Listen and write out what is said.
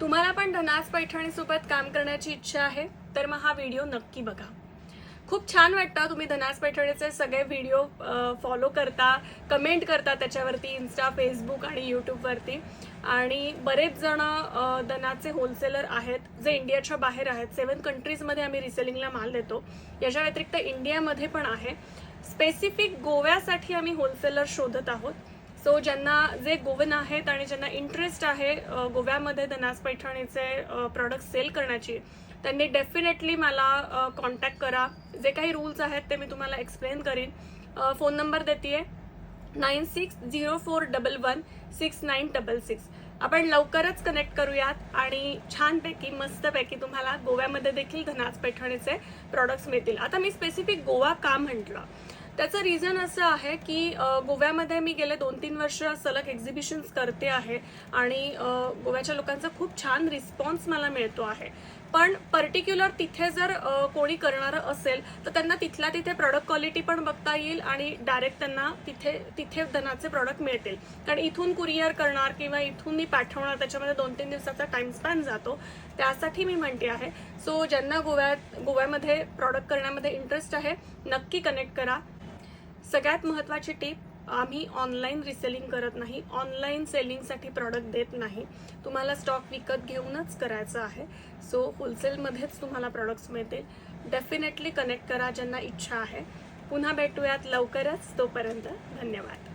तुम्हाला पण धनास पैठणीसोबत काम करण्याची इच्छा आहे तर मग हा व्हिडिओ नक्की बघा. खूप छान वाटतं तुम्ही धनास पैठणीचे सगळे व्हिडिओ फॉलो करता, कमेंट करता त्याच्यावरती इन्स्टा, फेसबुक आणि यूट्यूबवरती. आणि बरेच जण धनाचे होलसेलर आहेत जे इंडियाच्या बाहेर आहेत. 7 कंट्रीजमध्ये आम्ही रिसेलिंगला माल देतो. याच्या व्यतिरिक्त इंडियामध्ये पण आहे. स्पेसिफिक गोव्यासाठी आम्ही होलसेलर शोधत आहोत. सो ज्यांना जे गोवन आहेत आणि ज्यांना इंटरेस्ट आहे गोव्यामध्ये धनास पैठणीचे प्रोडक्ट सेल करण्याची, त्यांनी डेफिनेटली मला कॉन्टॅक्ट करा. जे काही रूल्स आहेत ते मी तुम्हाला एक्सप्लेन करीन. फोन नंबर देते 9604116966. आपण लवकरच कनेक्ट करूयात आणि छानपैकी मस्तपैकी तुम्हाला गोव्यामध्ये देखील धनास पैठणीचे प्रोडक्ट्स मिळतील. आता मी स्पेसिफिक गोवा का म्हटलं त्याचं रिझन असं आहे की गोव्यामध्ये मी गेले 2-3 वर्ष सलग एक्झिबिशन्स करते आहे आणि गोव्याच्या लोकांचा खूप छान रिस्पॉन्स मला मिळतो आहे. पण पर्टिक्युलर तिथे जर कोणी करणारं असेल तर त्यांना तिथल्या तिथे प्रॉडक्ट क्वालिटी पण बघता येईल आणि डायरेक्ट त्यांना तिथे धनाचे प्रॉडक्ट मिळतील. कारण इथून कुरिअर करणार किंवा इथून मी पाठवणार त्याच्यामध्ये 2-3 दिवसाचा टाइम स्पॅन जातो. त्यासाठी मी म्हणते आहे. सो ज्यांना गोव्यामध्ये प्रॉडक्ट करण्यामध्ये इंटरेस्ट आहे नक्की कनेक्ट करा. सगळ्यात महत्त्वाची टीप, आम्ही ऑनलाईन रिसेलिंग करत नाही, ऑनलाईन सेलिंगसाठी प्रॉडक्ट देत नाही. तुम्हाला स्टॉक विकत घेऊनच करायचं आहे. सो होलसेलमध्येच तुम्हाला प्रॉडक्ट्स मिळतील. डेफिनेटली कनेक्ट करा ज्यांना इच्छा आहे. पुन्हा भेटूयात लवकरच. तोपर्यंत धन्यवाद.